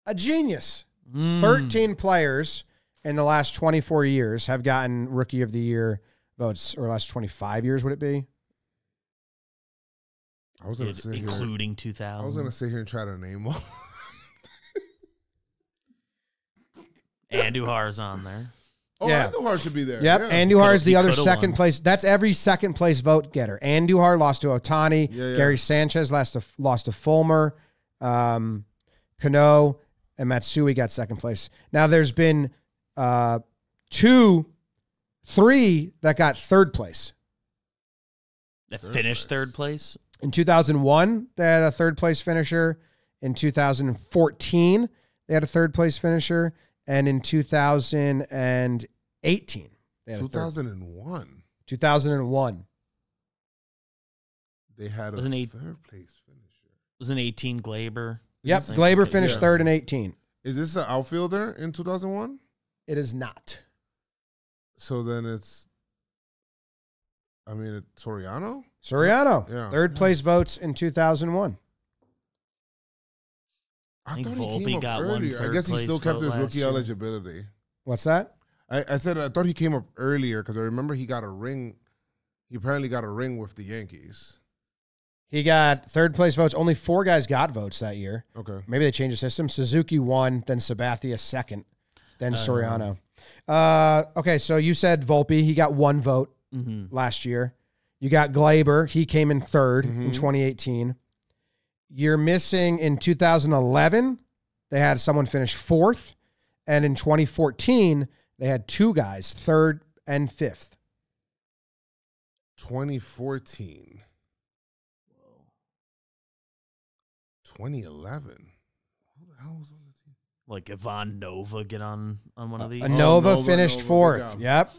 A genius. 13 players in the last 24 years have gotten Rookie of the Year votes, or last 25 years, would it be? I was gonna say including 2000. I was gonna sit here and try to name one. Andujar's on there. Oh, Yeah. Andujar should be there. Yep, Yeah. Andujar is the He other coulda second won. place. That's every second place vote getter. Andujar lost to Ohtani. Yeah. Gary Sanchez lost to Fulmer. Cano and Matsui got second place. Now there's been 3 that got third place. That finished third place. In 2001, they had a third place finisher. In 2014, they had a third place finisher. And in 2018, they had 2001. 2001. They had a Wasn't he- third place finisher. Was an 18 Glaber. Yep, Same Glaber place. finished Yeah. third in 18. Is this an outfielder in 2001? It is not. So then it's Soriano? Soriano, Yeah. third place votes in 2001. I think thought he Volpe came up got one earlier. I third guess he still place kept vote his last rookie year. eligibility. What's that? I said I thought he came up earlier because I remember he got a ring. He apparently got a ring with the Yankees. He got third place votes. Only 4 guys got votes that year. Okay. Maybe they changed the system. Suzuki won, then Sabathia second, then Soriano. Okay, so you said Volpe. He got 1 vote last year. You got Glaber. He came in 3rd in 2018. You're missing in 2011. They had someone finish 4th. And in 2014, they had 2 guys, 3rd and 5th. 2014. 2011. Who the hell was on the team? Like Ivan Nova get on one of these. Nova finished Nova, 4th. Yep.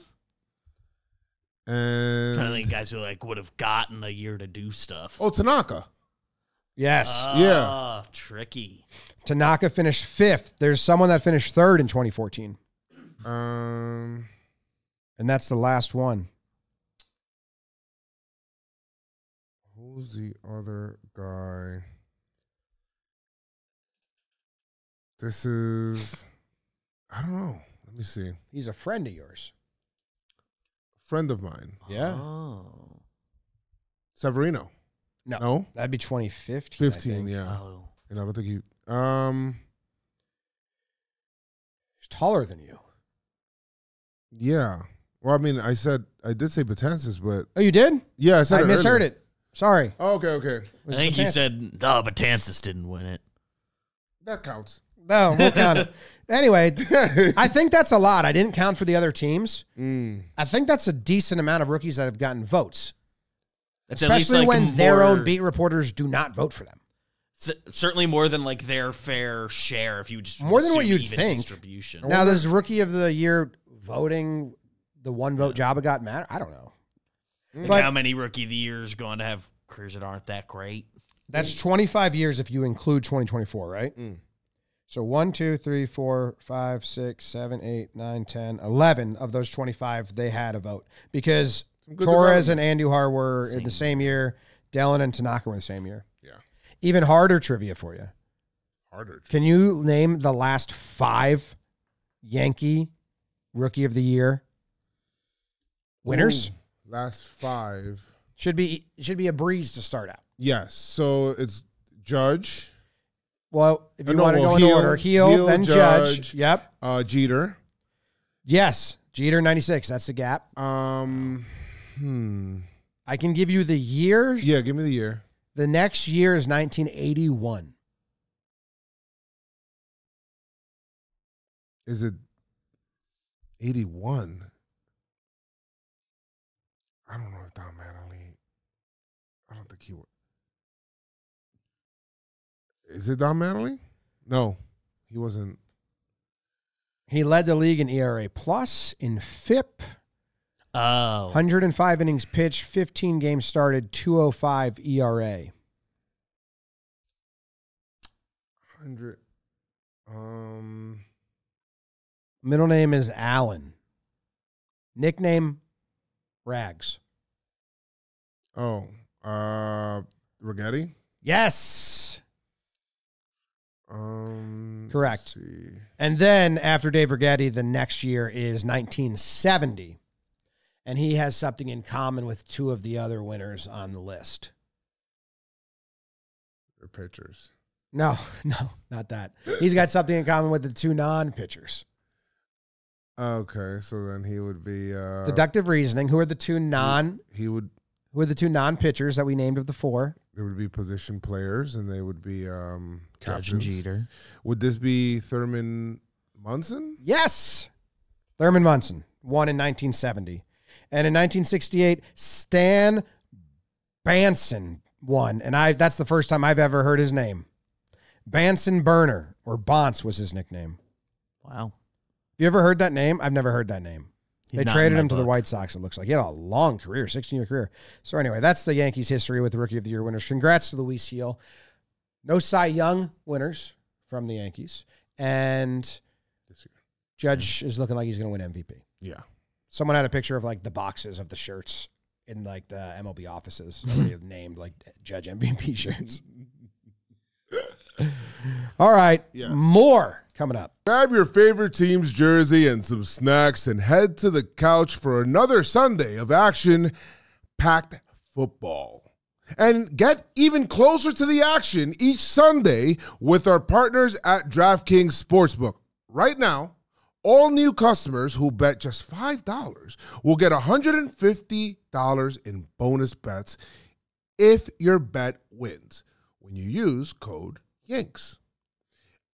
And Kind of like guys who like would have gotten a year to do stuff. Tanaka. Yes. Yeah. Tricky. Tanaka finished 5th. There's someone that finished 3rd in 2014. And that's the last one. Who's the other guy? This is, I don't know. Let me see. He's a friend of yours. Friend of mine. Yeah. Oh. Severino. No? That'd be 2015. 15, yeah. Oh. And I don't think he, He's taller than you. yeah. Well, I mean, I did say Betances, but. Oh, you did? Yeah, I said I it misheard earlier. it. Sorry. Oh, okay. I think you said, no, but Betances didn't win it. That counts. No, we'll count it. Anyway, I think that's a lot. I didn't count for the other teams. I think that's a decent amount of rookies that have gotten votes. It's at least Especially like when their more- own beat reporters do not vote for them. Certainly more than like their fair share if you just More than what assume you'd even think. distribution. Now, does Rookie of the Year voting, the 1 vote Jabba got matter? I don't know. Like But how many rookie of the years going to have careers that aren't that great? that's 25 years if you include 2024, right? So 1, 2, 3, 4, 5, 6, 7, 8, 9, 10, 11 of those 25, they had a vote. Because good Torres development. and Andujar were in the same year. Dellin and Tanaka were in the same year. Yeah. Even harder trivia for you. Harder. Can you name the last 5 Yankee Rookie of the Year winners? Ooh, last 5. Should be a breeze to start out. Yes. So it's Judge. Well, if you No, want to well, go in Heel, order, Heel, then Judge. Yep. Jeter. Yes. Jeter 96. That's the gap. I can give you the year. Yeah, give me the year. The next year is 1981. Is it 81? I don't know if Don Mattingly. I don't think he would. Is it Don Mattingly? No, he wasn't. He led the league in ERA plus, in FIP, Oh. 105 innings pitched, 15 games started, 205 ERA. 100. Middle name is Allen. Nickname, Rags. Oh, Rigetti? Yes. Correct. Let's see. And then after Dave Rigetti, the next year is 1970. And he has something in common with 2 of the other winners on the list. They're pitchers. No, not that. He's got something in common with the 2 non-pitchers. Okay, so then he would be Deductive reasoning. Who are the 2 he would Who are the 2 non-pitchers that we named of the 4? there would be position players and they would be Judge and captains. Jeter. Would this be Thurman Munson? Yes. Thurman Munson won in 1970. And in 1968, Stan Banson won. And that's the first time I've ever heard his name. Banson Burner, or Bonce was his nickname. Wow. Have you ever heard that name? I've never heard that name. He's They not traded in my him to the book. White Sox, it looks like. He had a long career, 16-year career. So anyway, that's the Yankees' history with the Rookie of the Year winners. Congrats to Luis Heel. No Cy Young winners from the Yankees. And This year. Judge is looking like he's going to win MVP. Yeah. Someone had a picture of like the boxes of the shirts in like the MLB offices. Somebody had named like Judge MVP shirts. All right. Yes. More coming up. Grab your favorite team's jersey and some snacks and head to the couch for another Sunday of action-packed football. And get even closer to the action each Sunday with our partners at DraftKings Sportsbook. Right now, All new customers who bet just $5 will get $150 in bonus bets if your bet wins when you use code YANKS.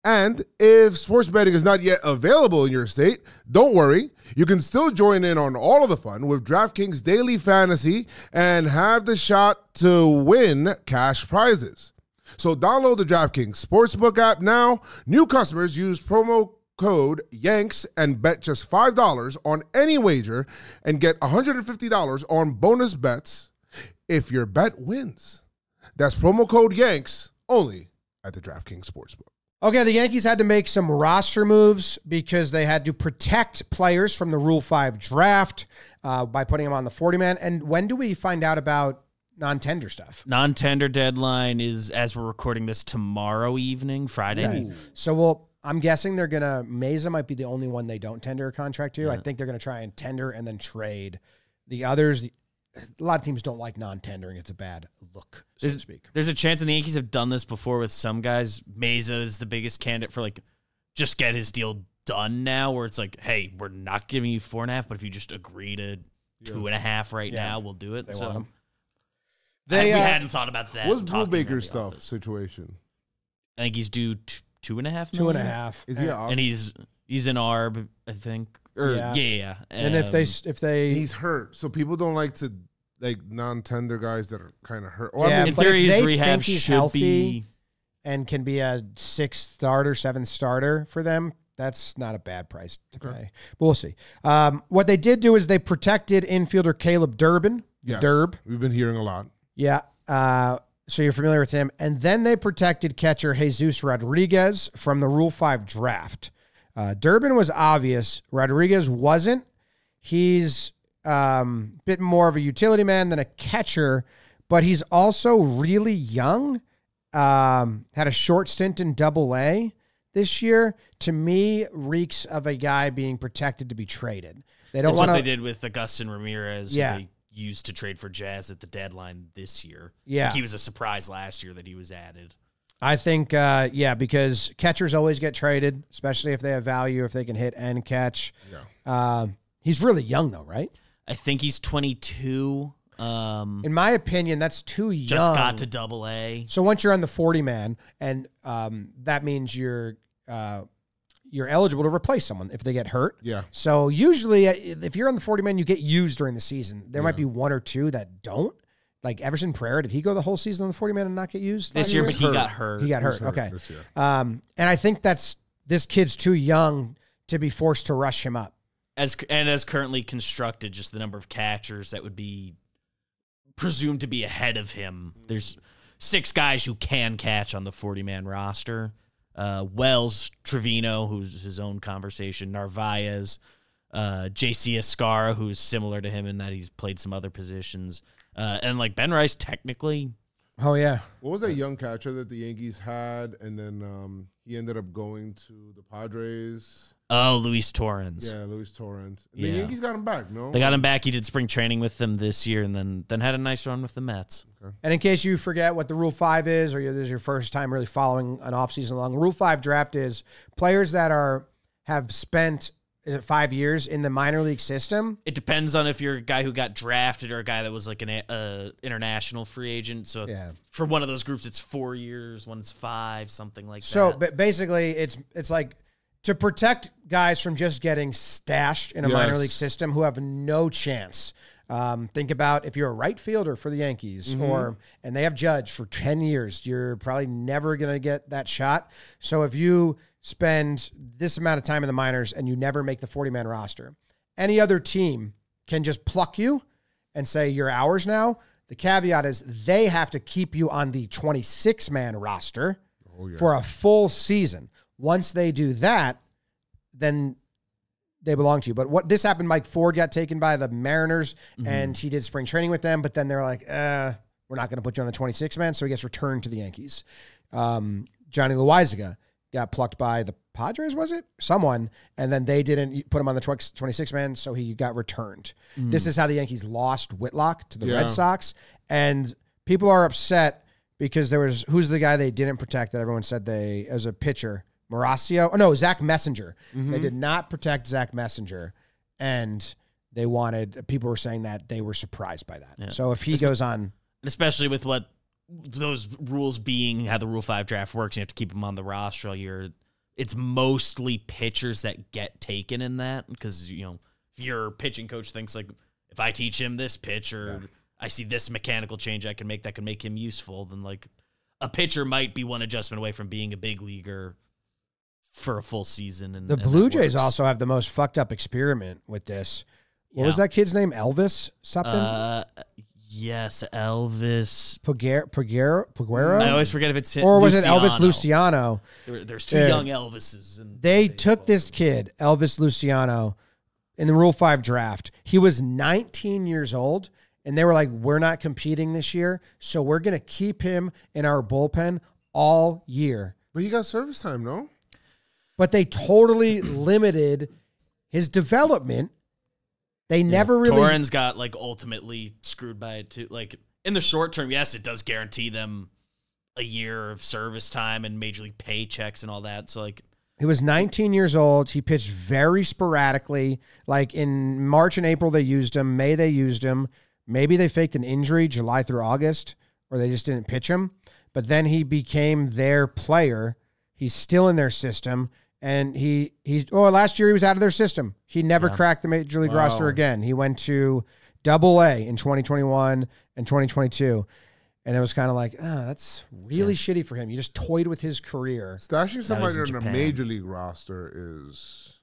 And if sports betting is not yet available in your state, don't worry. You can still join in on all of the fun with DraftKings Daily Fantasy and have the shot to win cash prizes. So download the DraftKings Sportsbook app now. New customers use promo code YANKS and bet just $5 on any wager and get $150 on bonus bets if your bet wins. That's promo code YANKS only at the DraftKings Sportsbook. Okay, the Yankees had to make some roster moves because they had to protect players from the Rule 5 draft by putting them on the 40-man. And when do we find out about non-tender stuff? Non-tender deadline is, as we're recording this, tomorrow evening, Friday. Right. So I'm guessing they're going to, Meza might be the only one they don't tender a contract to. Yeah. I think they're going to try and tender and then trade. The others, a lot of teams don't like non-tendering. It's a bad look, so to speak. There's a chance, and the Yankees have done this before with some guys. Meza is the biggest candidate for, like, just get his deal done now, where it's like, hey, we're not giving you 4.5, but if you just agree to 2.5 now, we'll do it. They so want him. We hadn't thought about that. What's Brubaker's stuff situation? I think he's due 2.5 million. 2.5. Is he and he's an ARB, I think. Or yeah. And if they he's hurt, so people don't like to non-tender guys that are kind of hurt. Well, yeah, in theory, his rehab think he's should healthy be and can be a 6th starter, 7th starter for them. That's not a bad price to pay. But we'll see. What they did do is they protected infielder Caleb Durbin. Yes, Derb. We've been hearing a lot. Yeah. So you're familiar with him. And then they protected catcher Jesus Rodriguez from the Rule 5 draft. Durbin was obvious. Rodriguez wasn't. He's a bit more of a utility man than a catcher, but he's also really young. Had a short stint in Double-A this year. To me, reeks of a guy being protected to be traded. That's what they did with Augustin Ramirez. Yeah. They used to trade for Jazz at the deadline this year. Yeah. Like he was a surprise last year that he was added. I think, because catchers always get traded, especially if they have value, if they can hit and catch. Yeah. He's really young, though, right? I think he's 22. In my opinion, that's too young. Just got to Double-A. So once you're on the 40-man, and that means you're eligible to replace someone if they get hurt. Yeah. So usually, if you're on the 40-man, you get used during the season. There might be one or two that don't. Like Everson Pereira, did he go the whole season on the 40-man and not get used this year? But he got hurt. He got hurt. Okay. This year. And I think this kid's too young to be forced to rush him up. As currently constructed, just the number of catchers that would be presumed to be ahead of him. There's 6 guys who can catch on the 40-man roster. Wells, Trevino, who's his own conversation, Narvaez, J.C. Escara, who's similar to him in that he's played some other positions. And like Ben Rice, technically. Oh, yeah. What was that young catcher that the Yankees had, and then he ended up going to the Padres? Oh, Luis Torrens. Yeah, Luis Torrens. And the Yankees got him back, no? They got him back. He did spring training with them this year, and then had a nice run with the Mets. Okay. And in case you forget what the Rule 5 is, or this is your first time really following an offseason long, Rule 5 draft is players that have spent, is it 5 years in the minor league system? It depends on if you're a guy who got drafted or a guy that was like an international free agent. So for one of those groups, it's 4 years, one's 5, something like that. So basically, it's like to protect guys from just getting stashed in a minor league system who have no chance. Think about if you're a right fielder for the Yankees and they have Judge for 10 years, you're probably never going to get that shot. So if you spend this amount of time in the minors and you never make the 40-man roster, any other team can just pluck you and say, you're ours now. The caveat is they have to keep you on the 26-man roster for a full season. Once they do that, then they belong to you. But what this happened, Mike Ford got taken by the Mariners, and he did spring training with them, but then they're like, we're not going to put you on the 26-man, so he gets returned to the Yankees. Johnny Loaizaga got plucked by the Padres, was it? Someone, and then they didn't put him on the 26-man, so he got returned. This is how the Yankees lost Whitlock to the Red Sox, and people are upset because there was, who's the guy they didn't protect that everyone said as a pitcher, Mauricio. Oh, no, Zach Messenger. They did not protect Zach Messenger. And people were saying that they were surprised by that. Yeah. So if he goes on. Especially with what those rules being, how the Rule 5 draft works, you have to keep him on the roster all year. It's mostly pitchers that get taken in that because, you know, if your pitching coach thinks, like, if I teach him this pitch or I see this mechanical change I can make that can make him useful, then, like, a pitcher might be one adjustment away from being a big leaguer for a full season. And the Blue Jays also have the most fucked up experiment with this. What was that kid's name? Elvis something? Yes, Elvis Peguero. I always forget if it's him. Or was it Elvis Luciano? There's two young Elvises. They took this kid, Elvis Luciano, in the Rule 5 draft. He was 19 years old, and they were like, we're not competing this year, so we're going to keep him in our bullpen all year. But he got service time, no? But they totally limited his development. They never really. Torrens got, like, ultimately screwed by it too. Like, in the short term, yes, it does guarantee them a year of service time and major league paychecks and all that. So, like, he was 19 years old. He pitched very sporadically. Like, in March and April, they used him. May, they used him. Maybe they faked an injury July through August, or they just didn't pitch him. But then he became their player. He's still in their system. And last year he was out of their system. He never cracked the major league roster again. He went to Double-A in 2021 and 2022. And it was kind of like, that's really shitty for him. You just toyed with his career. Stashing somebody on a major league roster is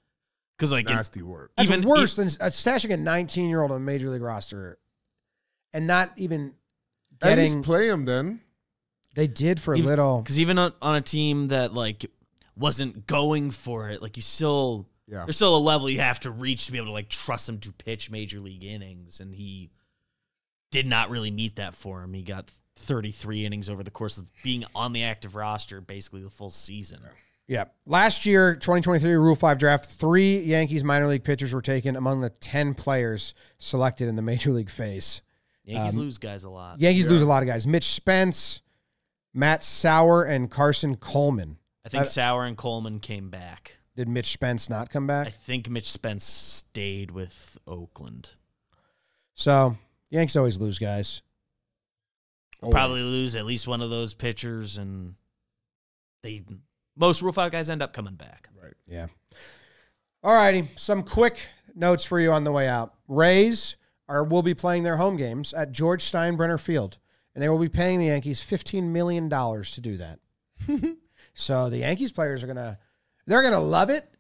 like nasty work. That's even worse than stashing a 19-year-old on a major league roster and not even getting. At least play him then. They did for a little. Because even on a team that, like, wasn't going for it, like, there's still a level you have to reach to be able to, like, trust him to pitch major league innings, and he did not really meet that for him. He got 33 innings over the course of being on the active roster, basically the full season. Yeah. Last year, 2023 Rule 5 draft, 3 Yankees minor league pitchers were taken among the 10 players selected in the major league phase. Yankees lose guys a lot. Yankees lose a lot of guys. Mitch Spence, Matt Sauer, and Carson Coleman. I think Sauer and Coleman came back. Did Mitch Spence not come back? I think Mitch Spence stayed with Oakland. So, Yanks always lose guys. We'll probably lose at least one of those pitchers, and most Rule 5 guys end up coming back. Right. Yeah. All righty. Some quick notes for you on the way out. Rays will be playing their home games at George Steinbrenner Field, and they will be paying the Yankees $15 million to do that. So the Yankees players they're gonna love it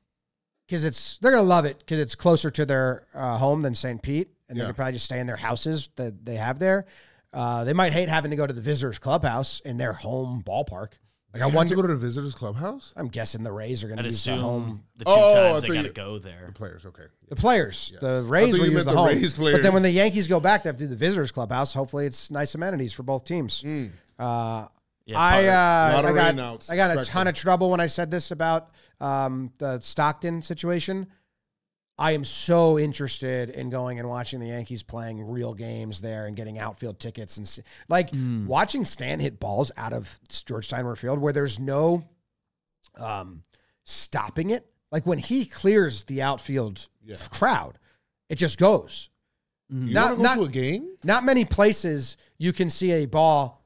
because it's closer to their home than St. Pete, and they can probably just stay in their houses that they have there. They might hate having to go to the visitors' clubhouse in their home ballpark. Like, I want to go to the visitors' clubhouse. I'm guessing the Rays are going to use the assume home. The two times they got to go there. The players, okay. The players, Yes. the Rays will use the home. Rays players. But then when the Yankees go back, they have to do the visitors' clubhouse. Hopefully, it's nice amenities for both teams. I got a ton of trouble when I said this about the Stockton situation. I am so interested in going and watching the Yankees playing real games there and getting outfield tickets and watching Stan hit balls out of George Steinbrenner Field where there's no stopping it. Like when he clears the outfield crowd, it just goes. You want to go to a game? Not many places you can see a ball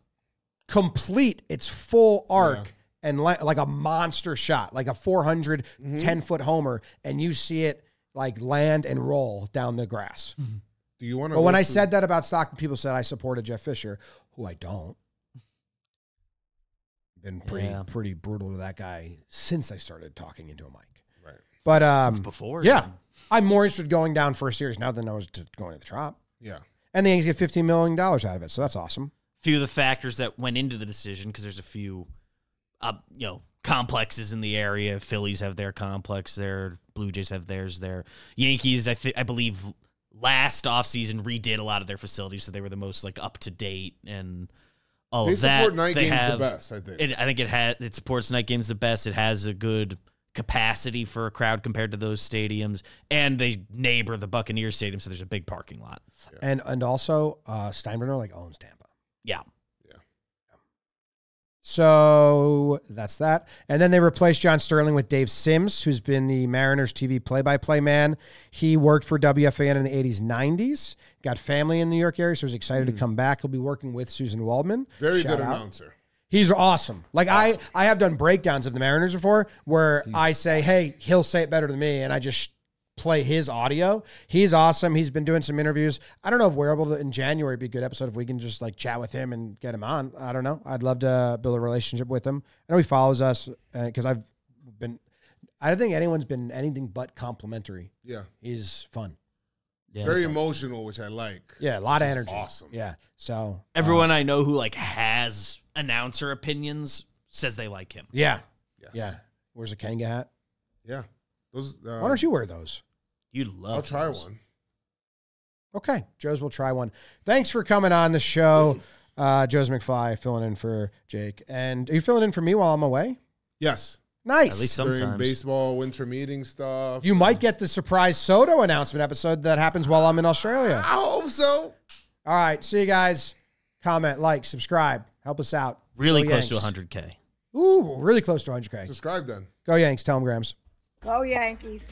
complete its full arc and like a monster shot, like a 410-foot homer, and you see it like land and roll down the grass. Do you want to? But when I said that about Stockton, people said I supported Jeff Fisher, who I don't. Been pretty brutal to that guy since I started talking into a mic. Right. But since before, I'm more interested in going down for a series now than I was going to the Trop. Yeah. And the Yankees get $15 million out of it, so that's awesome. Few of the factors that went into the decision, because there's a few, complexes in the area. Phillies have their complex there. Blue Jays have theirs there. Yankees, I believe, last offseason redid a lot of their facilities, so they were the most up to date and all of that. They support night games the best, I think. I think it supports night games the best. It has a good capacity for a crowd compared to those stadiums, and they neighbor the Buccaneers Stadium, so there's a big parking lot. Yeah. And also Steinbrenner owns Tampa. Yeah. So that's that. And then they replaced John Sterling with Dave Sims, who's been the Mariners TV play-by-play man. He worked for WFAN in the 80s, 90s. Got family in the New York area, so he's excited to come back. He'll be working with Susan Waldman. Very Shout good out. announcer. He's awesome. Like I have done breakdowns of the Mariners before where I say, hey, he'll say it better than me, and I just play his audio. He's awesome. He's been doing some interviews. I don't know if we're able to, in January, be a good episode if we can just like chat with him and get him on. I don't know. I'd love to build a relationship with him. I know he follows us because I don't think anyone's been anything but complimentary. Yeah. He's fun. Yeah. Very emotional, which I like. Yeah, a lot of energy. Awesome. Yeah. So Everyone I know who like has announcer opinions says they like him. yeah. Yes. Yeah. Wears a Kanga hat. Yeah. Those. Why don't you wear those? You'd love I'll try those. one. Okay. Joe's will try one. Thanks for coming on the show. Joe's McFly filling in for Jake. And are you filling in for me while I'm away? Yes. Nice. At least During sometimes. baseball, winter meeting stuff. You might get the surprise Soto announcement episode that happens while I'm in Australia. I hope so. All right. See you guys. Comment, like, subscribe. Help us out. Really Go close to Yanks. 100K. Ooh, really close to 100K. Subscribe then. Go Yanks. Tell them, Grams. Go Yankees.